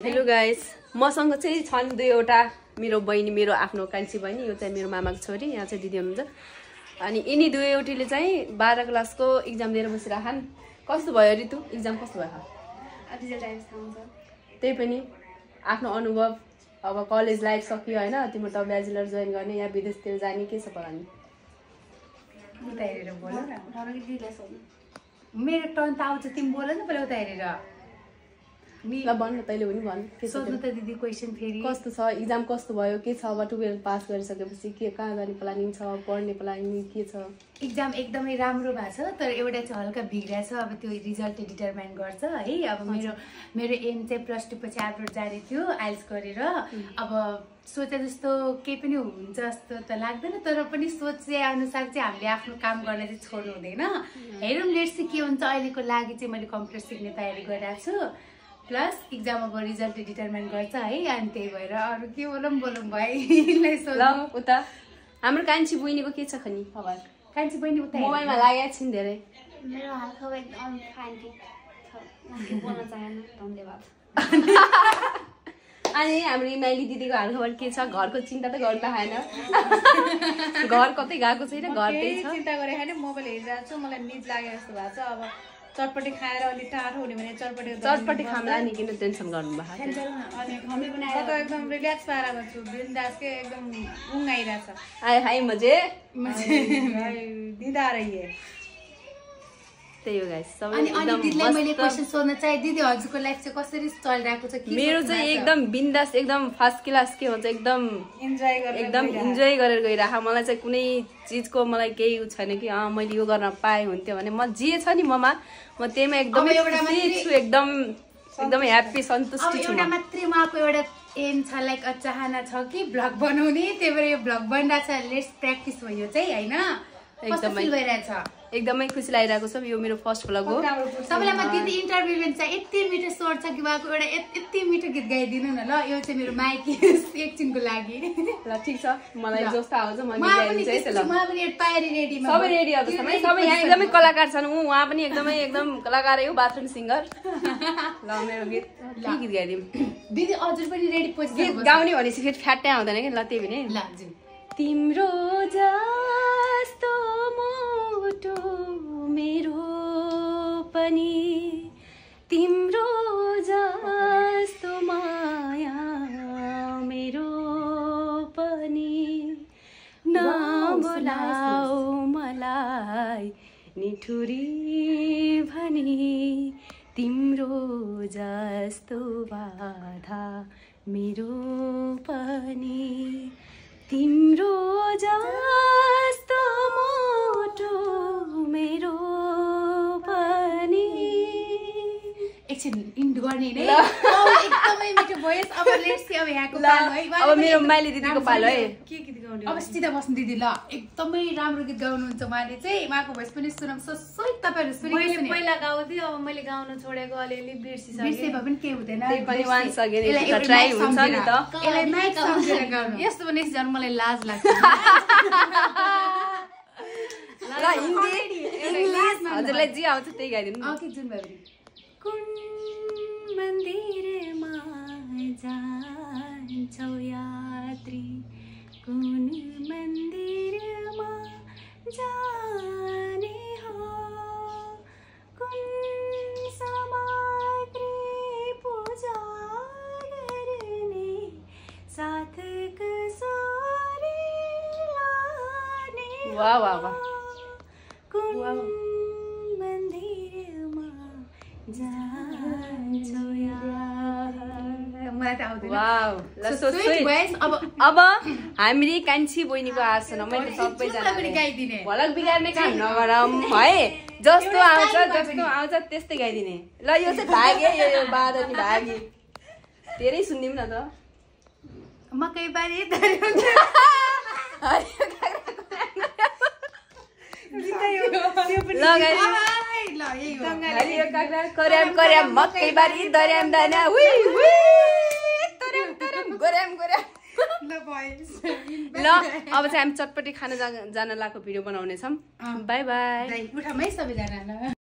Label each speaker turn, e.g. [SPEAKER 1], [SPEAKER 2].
[SPEAKER 1] Hello guys, मसँग चाहिँ छन् दुईवटा मेरो बहिनी, मेरो आफ्नो कान्छी बहिनी, यो चाहिँ मेरो मामाको छोरी, यहाँ चाहिँ दिदी हुनुहुन्छ। अनि यिनी दुईवटीले चाहिँ 12 क्लासको एक्जाम दिएर बसिराखन्। कस्तो भयो ऋतु, एक्जाम कस्तो भयो? त्यही पनि आफ्नो अनुभव, अब कलेज लाइफ सकियो हैन, तिम्रो त ब्याचलर जोइन गर्ने या विदेशतिर जाने के छ प्लान?
[SPEAKER 2] उता हेरेर बोल न, मेरो टर्न त आउँछ, तिमी बोल न पहिला उता हेरेर।
[SPEAKER 1] ल भन्न, तैले पनि भन्न, के
[SPEAKER 2] सोध्नु त दिदी क्वेशन फेरि
[SPEAKER 1] कस्तो छ, एक्जाम कस्तो भयो, के छ, अब 12 पास गरिसकेपछि के कहाँ जाने प्लानिङ छ, पढ्ने प्लानिङ के छ?
[SPEAKER 2] एक्जाम एकदमै राम्रो भएको छ, तर एउटा चाहिँ हल्का बिग्रिया छ। अब त्यो रिजल्टले डिटरमाइन गर्छ है। अब मेरो एम चाहिँ +2 पछि एब्रोड जाने थियो आइल्स गरेर। अब सोचे जस्तो केही पनि हुन्छ जस्तो त लाग्दैन, तर पनि सोचे अनुसार चाहिँ हामीले आफ्नो काम गर्न चाहिँ छोड्नु हुँदैन। हेरौँ लेट्स सी के हुन्छ। अहिलेको लागि चाहिँ मैले कम्प्युटर सिक्ने तयारी गरिरहेको छु, प्लस एक्जाम अब रिजल्टले डिटरमाइन गर्छ है। अनि त्यही भएर अरू के बोलौँ भाइलाई सोध्नु।
[SPEAKER 1] उता हाम्रो कान्छी बहिनीको के छ खनि खबर?
[SPEAKER 2] कान्छी बहिनी उता
[SPEAKER 1] मोबाइलमा लागेको छिन् धेरै।
[SPEAKER 3] मेरो हालखबर एकदम फाइन छ, बोल्न चाहेन, धन्यवाद।
[SPEAKER 1] अनि हाम्रो माइली दिदीको हालखबर के छ? घरको चिन्ता त गर्नु पाएन, घर कतै गएको छैन, घर त्यही छ।
[SPEAKER 4] चिन्ता गरे हैन, मोबाइल हेरिरहेको छु, मलाई निद लागे जस्तो भएको छ। अब चटपटी खाएर अलि टाढो हुने भने
[SPEAKER 1] चटपटी खामला नि, किन टेन्सन गर्नु भएको?
[SPEAKER 4] अनि खम्बी बनाएर त एकदम रिल्याक्स पारेको छु, बिन्दास के एकदम उङ्गाइरहेछ।
[SPEAKER 1] आए हाय मजे
[SPEAKER 4] दिदा रही है।
[SPEAKER 1] त्यही हो गाइस, सबै
[SPEAKER 2] अनि
[SPEAKER 1] एकदम
[SPEAKER 2] दिदीलाई मैले क्वेशन सोध्न चाहे, दिदी हजुरको लाइफ चाहिँ कसरी चलिरहेको छ?
[SPEAKER 1] मेरो चाहिँ एकदम बिन्दास, एकदम फर्स्ट क्लास, के भन्छ, एकदम इन्जोय गरेर गइरहेको। मलाई चाहिँ कुनै चिजको मलाई केही छैन कि मैले यो गर्न पाएँ हुन्थ्यो भने, म जे छ नि ममा, म त्यहीमा एकदमै खुसी छु, एकदमै ह्याप्पी, सन्तुष्टि छु।
[SPEAKER 2] एउटा मात्रै उहाँको एउटा एम छ, लाइक चाहना छ कि भ्लग बनाउने, त्यही भएर यो भ्लग बनिरहेको छ। लेट्स प्र्याक्टिस भयो चाहिँ हैन, एकदमै भइरहेछ,
[SPEAKER 1] एकदमै खुसी लागिरहेको छ। यो मेरो फर्स्ट भ्लग हो।
[SPEAKER 2] सबैलाई म दिदी इन्टरभ्यू लिन्छ, यति मिठो स्वर छ कि उहाँको एउटा यति मिठो गीत गाइदिनु न ल। यो चाहिँ मेरो माइकी एकछिनको लागि
[SPEAKER 1] ल, ठिक छ, मलाई जस्तो आउँछ म गाइदिन्छु है। ल,
[SPEAKER 2] म पनि तयारी रेडी,
[SPEAKER 1] सबै रेडी अब, सबै यहाँ एकदमै कलाकार छन्। उहाँ पनि एकदम कलाकारै हो, बाथरुम सिङ्गर। ल, मेरो गीत के गीत गाइदिउँ?
[SPEAKER 2] दिदी हजुर पनि रेडी पोजिसन
[SPEAKER 1] गीत गाउने भनेपछि फेरि फ्याट्टै आउँदैन कि। ल, त्यही भने
[SPEAKER 2] ल हजुर।
[SPEAKER 1] तिम्रो जस्तो मोटो मेरो पनि, तिम्रो जस्तो माया मेरो पनि, नबोलाऊ मलाई निठुरी भनी, तिम्रो जस्तो बाधा मेरो पनि, तिम्रो जस्तो मोटो मेरो पनि।
[SPEAKER 2] एकछिन इन्ड गर्ने नै, एकदमै मिठो भोइस। अब लेट्स सी, अब यहाँको पालो है।
[SPEAKER 1] अब मेरो माइली दिदीको पालो है।
[SPEAKER 4] के गीत गाउने?
[SPEAKER 2] अब सिधा बस्नु दिदी। ल, एकदमै राम्रो गीत गाउनुहुन्छ उहाँले चाहिँ। उहाँको भोइस पनि सुनौँ, सोही तपाईँहरू सुनेको
[SPEAKER 4] पहिला गाउँथ्यो, अब मैले गाउन छोडेको, अलिअलि बिर्सिसकेँ।
[SPEAKER 2] बिर्से भए पनि केही हुँदैन,
[SPEAKER 1] त्यही पनि वान्स अगेन एउटा ट्राई हुन्छ नि त।
[SPEAKER 2] यसलाई माइक सम्झेर गाउनु।
[SPEAKER 4] यस्तो पनि झन् मलाई लाज लाग्छ।
[SPEAKER 1] ल, हिन्दी इङ्ग्लिस हजुरलाई जे आउँछ त्यही गाइदिनु।
[SPEAKER 2] ओके, जुन भयो।
[SPEAKER 1] कुन मन्दिरमा जान्छौ यात्री, कुन मन्दिरमा जाने हो, कुन सामग्री पूजा गर्ने, साथ कसरी लाने हो, वाह वाह वाह, कुन मन्दिरमा जान्छौ
[SPEAKER 2] मलाई त आउँदैन।
[SPEAKER 1] वाउ, ल सो स्वीट। अब हामी कान्छी बहिनीको आसन मैले सबैजनाले
[SPEAKER 2] गाइदिने,
[SPEAKER 1] भलक बिगार्ने काम नगरौँ है। जस्तो आउँछ त्यस्तै गाइदिने। ल, यो चाहिँ भाग्यो, यो बादनी भागी, धेरै सुनिदिउँ न त।
[SPEAKER 2] मकै बारी
[SPEAKER 1] कर्याम मकै बारी दर्याम दाना गोर्याम ल, अब चाहिँ हामी चटपटी खाना जान लागेको भिडियो बनाउने छौँ। By by.
[SPEAKER 2] उठामै सबैजना।